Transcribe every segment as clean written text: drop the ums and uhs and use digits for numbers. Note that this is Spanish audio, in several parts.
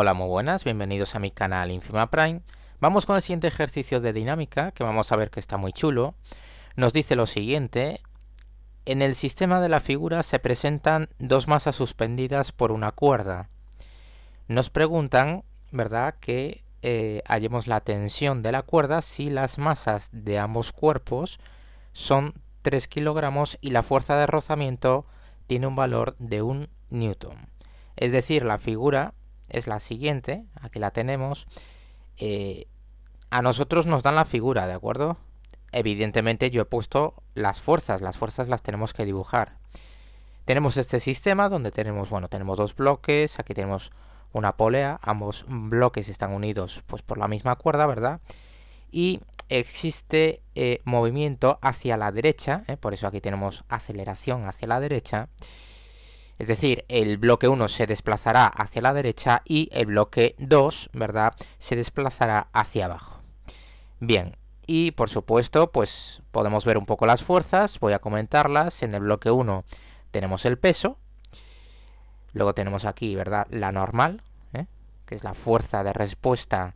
Hola, muy buenas, bienvenidos a mi canal Infima Prime. Vamos con el siguiente ejercicio de dinámica, que vamos a ver que está muy chulo. Nos dice lo siguiente: en el sistema de la figura se presentan dos masas suspendidas por una cuerda. Nos preguntan, ¿verdad?, que hallemos la tensión de la cuerda si las masas de ambos cuerpos son 3 kilogramos y la fuerza de rozamiento tiene un valor de 1 newton. Es decir, la figura es la siguiente, aquí la tenemos. A nosotros nos dan la figura, ¿de acuerdo? Evidentemente yo he puesto las fuerzas las tenemos que dibujar. Tenemos este sistema donde tenemos dos bloques, aquí tenemos una polea, ambos bloques están unidos pues por la misma cuerda, ¿verdad? Y existe movimiento hacia la derecha, por eso aquí tenemos aceleración hacia la derecha. Es decir, el bloque 1 se desplazará hacia la derecha y el bloque 2, ¿verdad?, se desplazará hacia abajo. Bien, y por supuesto, pues podemos ver un poco las fuerzas, voy a comentarlas. En el bloque 1 tenemos el peso, luego tenemos aquí, ¿verdad?, la normal, que es la fuerza de respuesta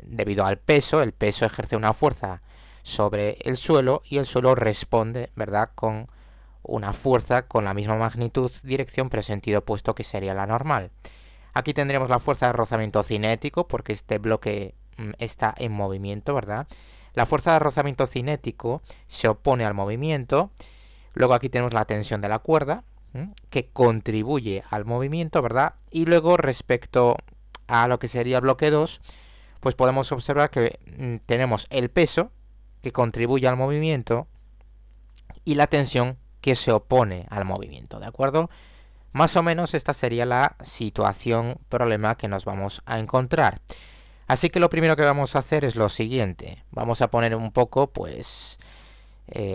debido al peso. El peso ejerce una fuerza sobre el suelo y el suelo responde, ¿verdad?, con una fuerza con la misma magnitud, dirección, pero sentido opuesto, que sería la normal. Aquí tendremos la fuerza de rozamiento cinético, porque este bloque está en movimiento, ¿verdad? La fuerza de rozamiento cinético se opone al movimiento. Luego aquí tenemos la tensión de la cuerda, que contribuye al movimiento, ¿verdad? Y luego, respecto a lo que sería el bloque 2, pues podemos observar que tenemos el peso, que contribuye al movimiento, y la tensión, que se opone al movimiento, ¿de acuerdo? Más o menos esta sería la situación, problema que nos vamos a encontrar. Así que lo primero que vamos a hacer es lo siguiente. Vamos a poner un poco, pues,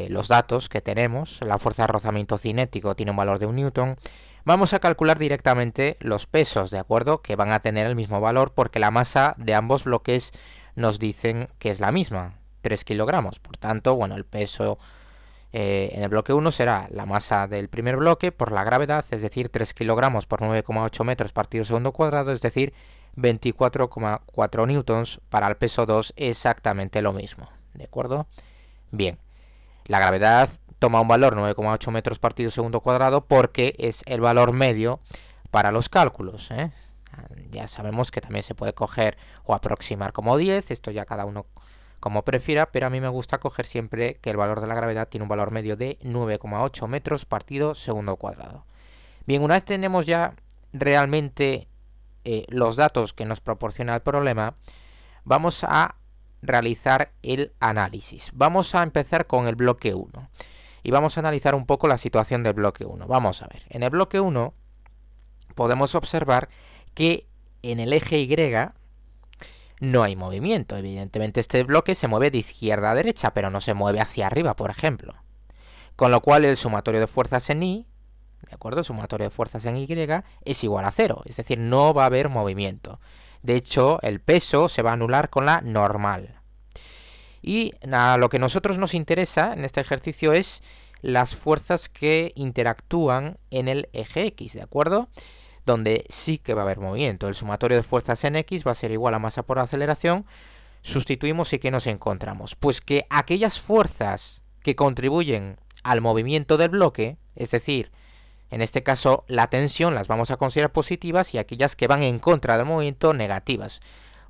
los datos que tenemos. La fuerza de rozamiento cinético tiene un valor de 1 newton. Vamos a calcular directamente los pesos, ¿de acuerdo?, que van a tener el mismo valor, porque la masa de ambos bloques nos dicen que es la misma, 3 kilogramos. Por tanto, bueno, el peso en el bloque 1 será la masa del primer bloque por la gravedad, es decir, 3 kilogramos por 9,8 metros partido segundo cuadrado, es decir, 24,4 newtons. Para el peso 2 exactamente lo mismo, ¿de acuerdo? Bien, la gravedad toma un valor 9,8 metros partido segundo cuadrado porque es el valor medio para los cálculos, Ya sabemos que también se puede coger o aproximar como 10, esto ya cada uno como prefiera, pero a mí me gusta coger siempre que el valor de la gravedad tiene un valor medio de 9,8 metros partido segundo cuadrado. Bien, una vez tenemos ya realmente los datos que nos proporciona el problema, vamos a realizar el análisis. Vamos a empezar con el bloque 1 y vamos a analizar un poco la situación del bloque 1. Vamos a ver, en el bloque 1 podemos observar que en el eje Y no hay movimiento. Evidentemente este bloque se mueve de izquierda a derecha, pero no se mueve hacia arriba, por ejemplo. Con lo cual el sumatorio de fuerzas en Y, ¿de acuerdo? El sumatorio de fuerzas en Y es igual a 0, es decir, no va a haber movimiento. De hecho, el peso se va a anular con la normal. Y lo que a nosotros nos interesa en este ejercicio es las fuerzas que interactúan en el eje X, ¿de acuerdo?, donde sí que va a haber movimiento. El sumatorio de fuerzas en X va a ser igual a masa por aceleración. Sustituimos y ¿qué nos encontramos? Pues que aquellas fuerzas que contribuyen al movimiento del bloque, es decir, en este caso la tensión, las vamos a considerar positivas, y aquellas que van en contra del movimiento, negativas.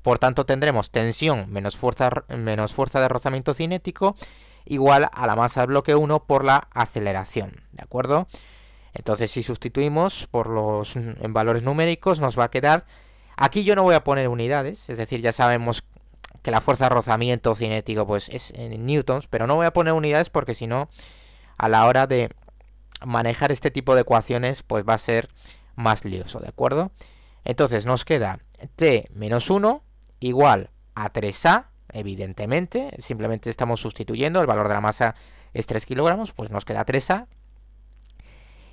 Por tanto, tendremos tensión menos fuerza de rozamiento cinético igual a la masa del bloque 1 por la aceleración, ¿de acuerdo? Entonces, si sustituimos en valores numéricos, nos va a quedar... Aquí yo no voy a poner unidades, es decir, ya sabemos que la fuerza de rozamiento cinético pues es en newtons, pero no voy a poner unidades porque si no, a la hora de manejar este tipo de ecuaciones, pues va a ser más lioso, ¿de acuerdo? Entonces nos queda T menos 1 igual a 3A, evidentemente, simplemente estamos sustituyendo, el valor de la masa es 3 kilogramos, pues nos queda 3A.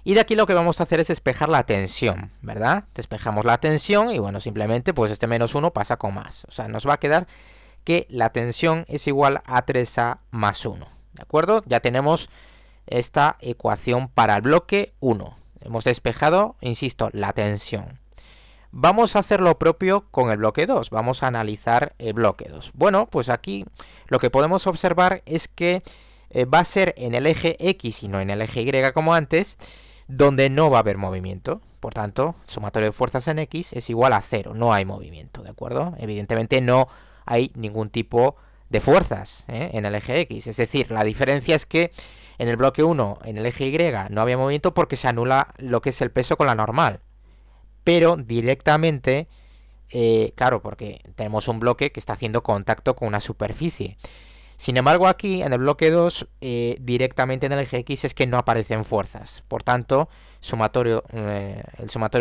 Y de aquí lo que vamos a hacer es despejar la tensión, ¿verdad? Despejamos la tensión y bueno, simplemente pues este menos 1 pasa con más. O sea, nos va a quedar que la tensión es igual a 3A más 1, ¿de acuerdo? Ya tenemos esta ecuación para el bloque 1. Hemos despejado, insisto, la tensión. Vamos a hacer lo propio con el bloque 2. Vamos a analizar el bloque 2. Bueno, pues aquí lo que podemos observar es que va a ser en el eje X y no en el eje Y como antes, donde no va a haber movimiento. Por tanto, sumatorio de fuerzas en X es igual a 0. No hay movimiento, ¿de acuerdo? Evidentemente no hay ningún tipo de fuerzas en el eje X. Es decir, la diferencia es que en el bloque 1, en el eje Y, no había movimiento porque se anula lo que es el peso con la normal. Pero directamente, claro, porque tenemos un bloque que está haciendo contacto con una superficie. Sin embargo, aquí en el bloque 2, directamente en el eje X es que no aparecen fuerzas. Por tanto, el sumatorio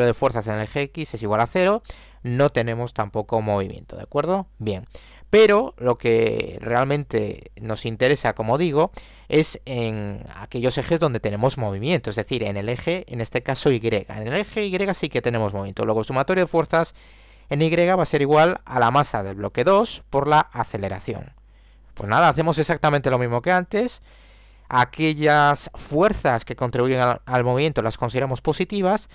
de fuerzas en el eje X es igual a 0. No tenemos tampoco movimiento, ¿de acuerdo? Bien. Pero lo que realmente nos interesa, como digo, es en aquellos ejes donde tenemos movimiento, es decir, en el eje, en este caso Y. En el eje Y sí que tenemos movimiento. Luego, el sumatorio de fuerzas en Y va a ser igual a la masa del bloque 2 por la aceleración. Pues nada, hacemos exactamente lo mismo que antes. Aquellas fuerzas que contribuyen al movimiento las consideramos positivas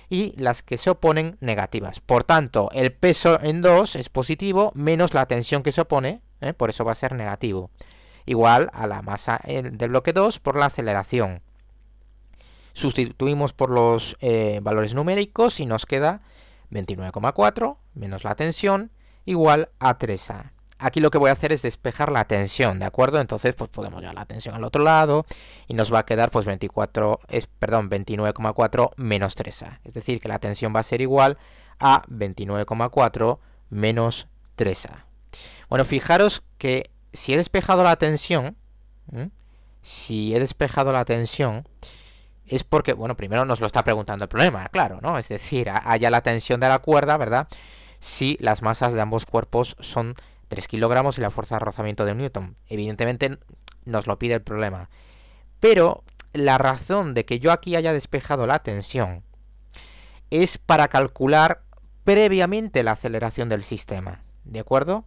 y las que se oponen negativas. Por tanto, el peso en 2 es positivo menos la tensión que se opone, por eso va a ser negativo. Igual a la masa del bloque 2 por la aceleración. Sustituimos por los valores numéricos y nos queda 29,4 menos la tensión igual a 3A. Aquí lo que voy a hacer es despejar la tensión, ¿de acuerdo? Entonces, pues podemos llevar la tensión al otro lado y nos va a quedar pues 29,4 menos 3A. Es decir, que la tensión va a ser igual a 29,4 menos 3A. Bueno, fijaros que si he despejado la tensión, es porque, bueno, primero nos lo está preguntando el problema, claro, ¿no? Es decir, haya la tensión de la cuerda, ¿verdad? Si las masas de ambos cuerpos son 3 kilogramos y la fuerza de rozamiento de 1 newton. Evidentemente nos lo pide el problema. Pero la razón de que yo aquí haya despejado la tensión es para calcular previamente la aceleración del sistema, ¿de acuerdo?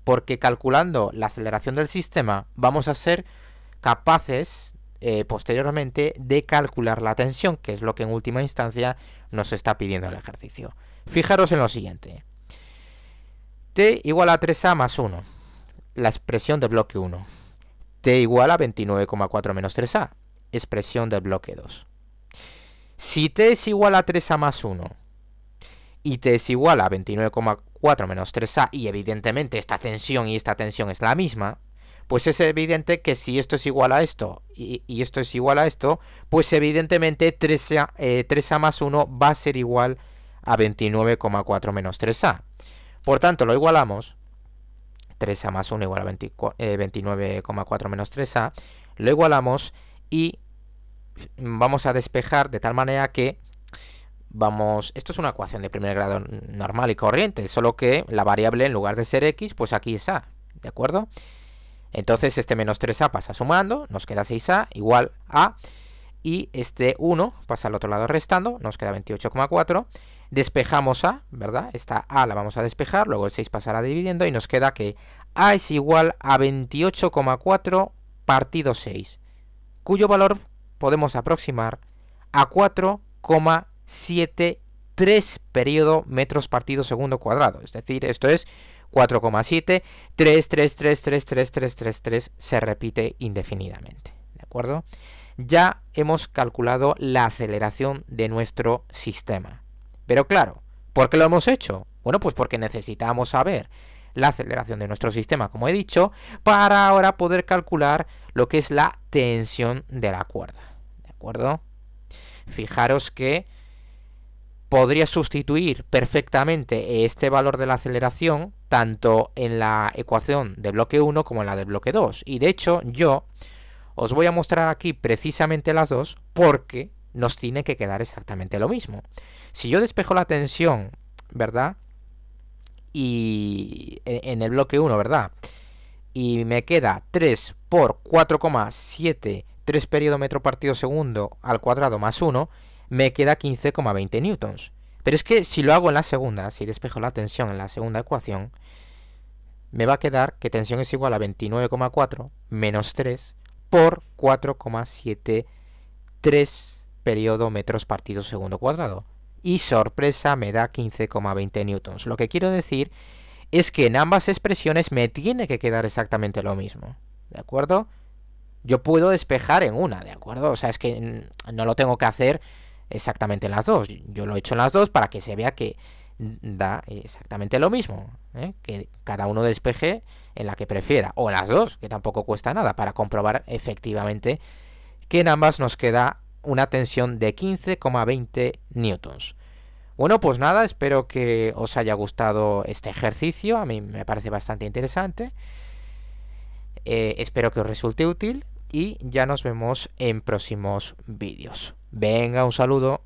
Porque calculando la aceleración del sistema vamos a ser capaces posteriormente de calcular la tensión, que es lo que en última instancia nos está pidiendo el ejercicio. Fijaros en lo siguiente. T igual a 3A más 1, la expresión del bloque 1. T igual a 29,4 menos 3A, expresión del bloque 2. Si T es igual a 3A más 1 y T es igual a 29,4 menos 3A, y evidentemente esta tensión y esta tensión es la misma, pues es evidente que si esto es igual a esto y esto es igual a esto, pues evidentemente 3A más 1 va a ser igual a 29,4 menos 3A. Por tanto, lo igualamos, 3A más 1 igual a 29,4 menos 3A, lo igualamos y vamos a despejar de tal manera que esto es una ecuación de primer grado normal y corriente, solo que la variable en lugar de ser X, pues aquí es A, ¿de acuerdo? Entonces este menos 3A pasa sumando, nos queda 6A igual a, y este 1 pasa al otro lado restando, nos queda 28,4. Despejamos A, ¿verdad? Esta A la vamos a despejar, luego el 6 pasará dividiendo y nos queda que A es igual a 28,4 partido 6, cuyo valor podemos aproximar a 4,73 periodo metros partido segundo cuadrado. Es decir, esto es 4,7, 3 se repite indefinidamente, ¿de acuerdo? Ya hemos calculado la aceleración de nuestro sistema. Pero claro, ¿por qué lo hemos hecho? Bueno, pues porque necesitamos saber la aceleración de nuestro sistema, como he dicho, para ahora poder calcular lo que es la tensión de la cuerda, ¿de acuerdo? Fijaros que podría sustituir perfectamente este valor de la aceleración tanto en la ecuación de bloque 1 como en la de bloque 2. Y de hecho, yo os voy a mostrar aquí precisamente las dos porque nos tiene que quedar exactamente lo mismo. Si yo despejo la tensión, ¿verdad? Y en el bloque 1, ¿verdad? Y me queda 3 por 4,7, 3 periodo metro partido segundo al cuadrado más 1, me queda 15,20 newtons. Pero es que si lo hago en la segunda, si despejo la tensión en la segunda ecuación, me va a quedar que tensión es igual a 29,4 menos 3 por 4,73 periodo metros partido segundo cuadrado. y sorpresa me da 15,20 newtons. Lo que quiero decir es que en ambas expresiones me tiene que quedar exactamente lo mismo, ¿de acuerdo? Yo puedo despejar en una, ¿de acuerdo? O sea, es que no lo tengo que hacer exactamente en las dos. Yo lo he hecho en las dos para que se vea que da exactamente lo mismo, ¿eh? Que cada uno despeje en la que prefiera, o en las dos, que tampoco cuesta nada, para comprobar efectivamente que en ambas nos queda una tensión de 15,20 newtons. Bueno, pues nada, espero que os haya gustado este ejercicio, a mí me parece bastante interesante. Espero que os resulte útil y ya nos vemos en próximos vídeos. Venga, un saludo.